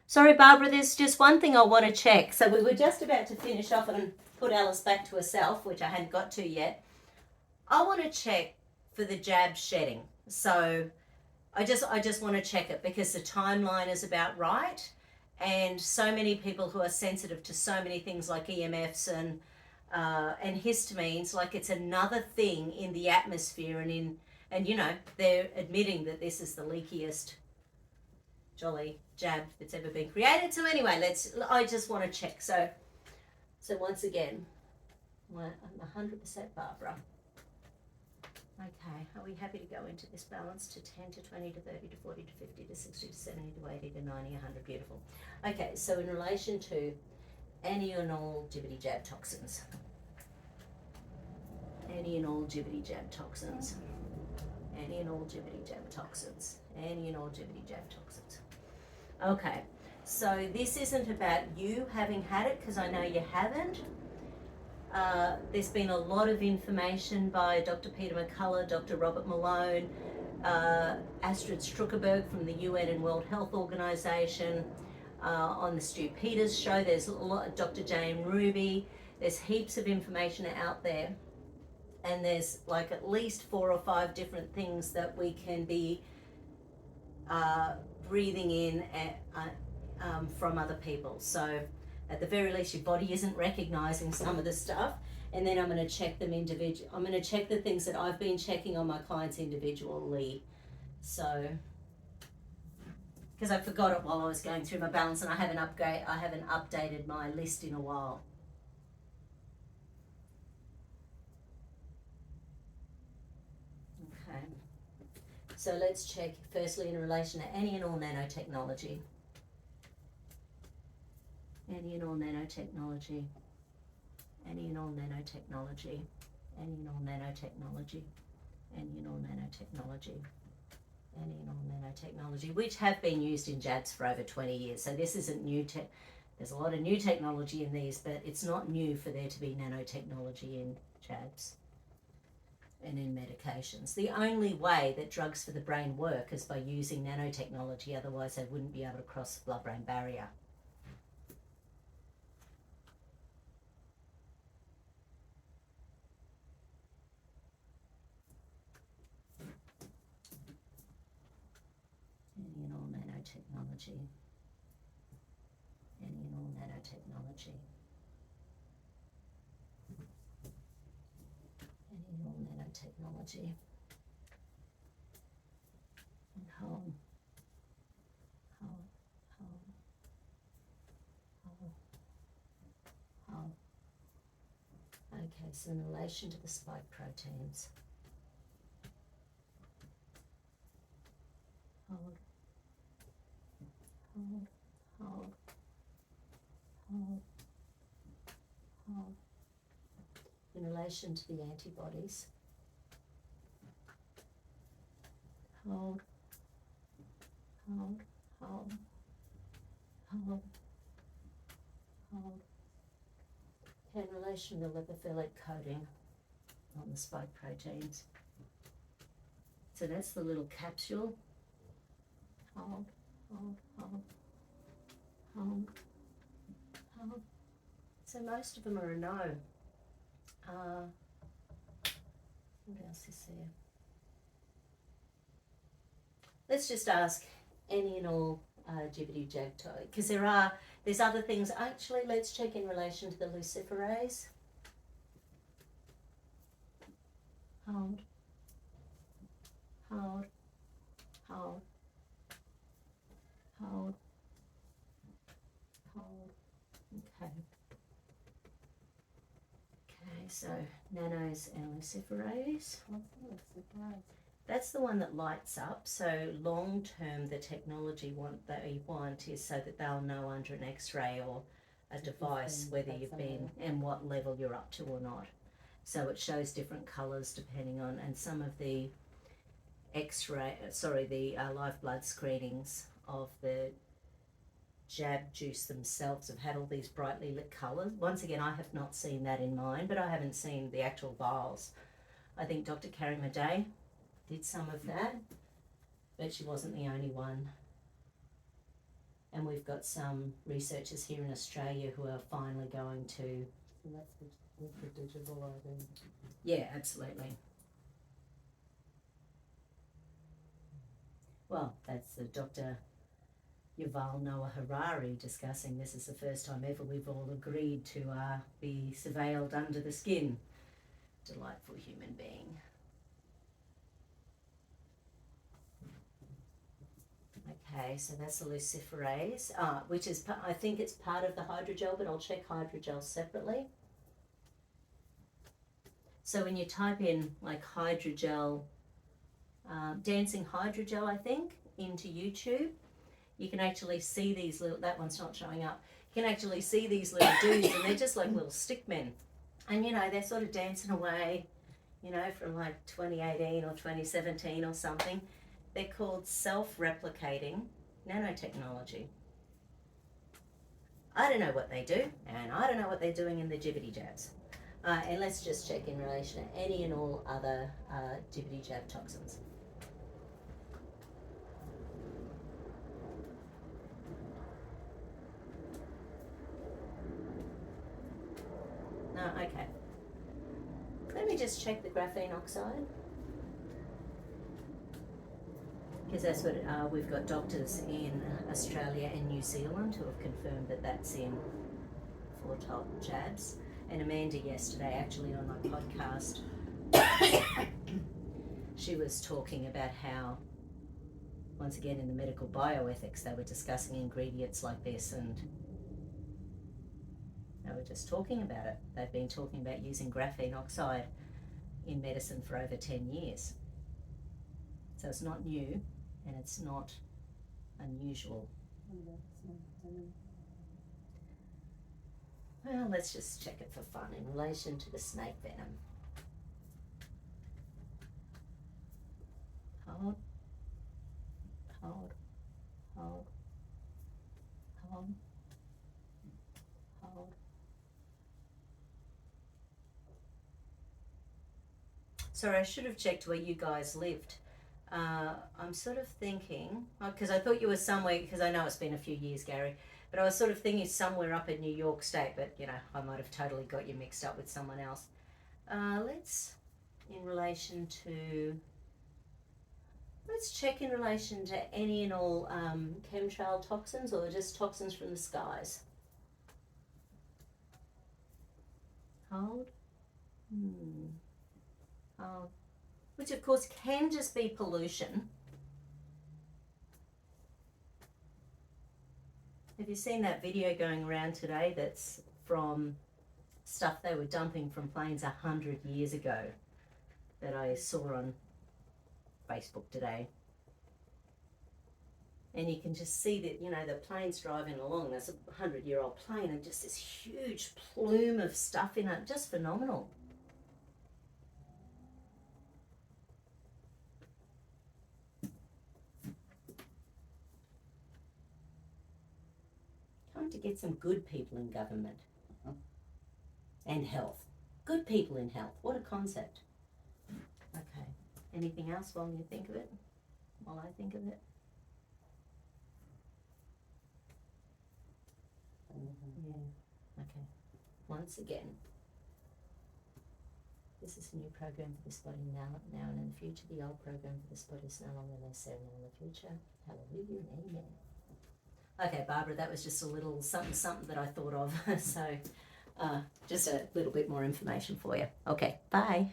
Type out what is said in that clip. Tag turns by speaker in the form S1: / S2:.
S1: Sorry, Barbara, there's just one thing I want to check. So we were just about to finish off and put Alice back to herself, which I hadn't got to yet. I want to check for the jab shedding. So I just want to check it because the timeline is about right. And so many people who are sensitive to so many things like EMFs and histamines, like it's another thing in the atmosphere and you know, they're admitting that this is the leakiest jolly jab that's ever been created. So anyway, I just want to check. So once again, I'm 100% Barbara. Okay, are we happy to go into this balance to 10 to 20 to 30 to 40 to 50 to 60 to 70 to 80 to 90, 100, beautiful. Okay, so in relation to any and all jibbity jab toxins. Any and all jibbity jab toxins. Any and all jibbity jab toxins. Any and all jibbity jab toxins. Okay, so this isn't about you having had it, because I know you haven't. There's been a lot of information by Dr. Peter McCullough, Dr. Robert Malone, Astrid Struckerberg from the UN and World Health Organization, on the Stu Peters show. There's a lot, Dr. Jane Ruby. There's heaps of information out there, and there's like at least 4 or 5 different things that we can be breathing in from other people. So at the very least, your body isn't recognizing some of the stuff. And then I'm going to check them individually. I'm going to check the things that I've been checking on my clients individually. So, because I forgot it while I was going through my balance, and I haven't updated my list in a while. Okay. So let's check firstly in relation to any and all nanotechnology. Any and all nanotechnology. Any and all nanotechnology. Any and all nanotechnology. Any and all nanotechnology. Any and all nanotechnology, which have been used in jabs for over 20 years. So this isn't new. There's a lot of new technology in these, but it's not new for there to be nanotechnology in jabs and in medications. The only way that drugs for the brain work is by using nanotechnology, otherwise they wouldn't be able to cross the blood-brain barrier. Any and all nanotechnology. Any and all nanotechnology. Any and all nanotechnology. And hold. Okay, so in relation to the spike proteins. Hold. In relation to the antibodies. Hold. Okay, in relation to the lipophilic coating on the spike proteins. So that's the little capsule. Hold. So most of them are a no. What else is there? Let's just ask any and all jibbity jab, because there's other things. Actually, let's check in relation to the luciferase. Hold. Okay. Okay, so nanos and luciferase.
S2: What's the luciferase?
S1: That's the one that lights up. So long term, the technology they want is so that they'll know under an X-ray or a device whether you've been and what level you're up to or not. So it shows different colours depending on, and some of the live blood screenings of the jab juice themselves have had all these brightly lit colours. Once again, I have not seen that in mine, but I haven't seen the actual vials. I think Dr. Carrie Madej did some of that, but she wasn't the only one. And we've got some researchers here in Australia who are finally going to...
S2: And that's the digital ID.
S1: Yeah, absolutely. Well, that's Dr. Yuval Noah Harari discussing this is the first time ever we've all agreed to be surveilled under the skin. Delightful human being. Okay, so that's the luciferase, which is, I think it's part of the hydrogel, but I'll check hydrogel separately. So when you type in like hydrogel, dancing hydrogel, I think, into YouTube, you can actually see these little, that one's not showing up, you can actually see these little dudes, and they're just like little stick men. And you know, they're sort of dancing away, you know, from like 2018 or 2017 or something. They're called self-replicating nanotechnology. I don't know what they do, and I don't know what they're doing in the jibbity-jabs. And let's just check in relation to any and all other jibbity-jab toxins. No, okay. Let me just check the graphene oxide. Because that's what we've got doctors in Australia and New Zealand who have confirmed that that's in 4 top jabs. And Amanda yesterday, actually on my podcast, she was talking about how, once again in the medical bioethics, they were discussing ingredients like this, and they were just talking about it. They've been talking about using graphene oxide in medicine for over 10 years. So it's not new, and it's not unusual. Well, let's just check it for fun in relation to the snake venom. Hold, hold, hold, hold, hold. Sorry, I should have checked where you guys lived. I'm sort of thinking, because I thought you were somewhere, because I know it's been a few years, Gary, but I was sort of thinking somewhere up in New York State, but you know, I might have totally got you mixed up with someone else. Let's check in relation to any and all chemtrail toxins, or just toxins from the skies. Hold. Hold. Which of course can just be pollution. Have you seen that video going around today that's from stuff they were dumping from planes 100 years ago that I saw on Facebook today? And you can just see that, you know, the plane's driving along, there's a 100-year-old plane and just this huge plume of stuff in it, just phenomenal. Time to get some good people in government. And health. Good people in health. What a concept. Okay. Anything else while you think of it? While I think of it? Yeah. Okay. Once again, this is a new program for this body now and in the future. The old program for this body is no longer necessary in the future. Hallelujah and amen. Okay, Barbara, that was just a little something that I thought of. So just a little bit more information for you. Okay, bye.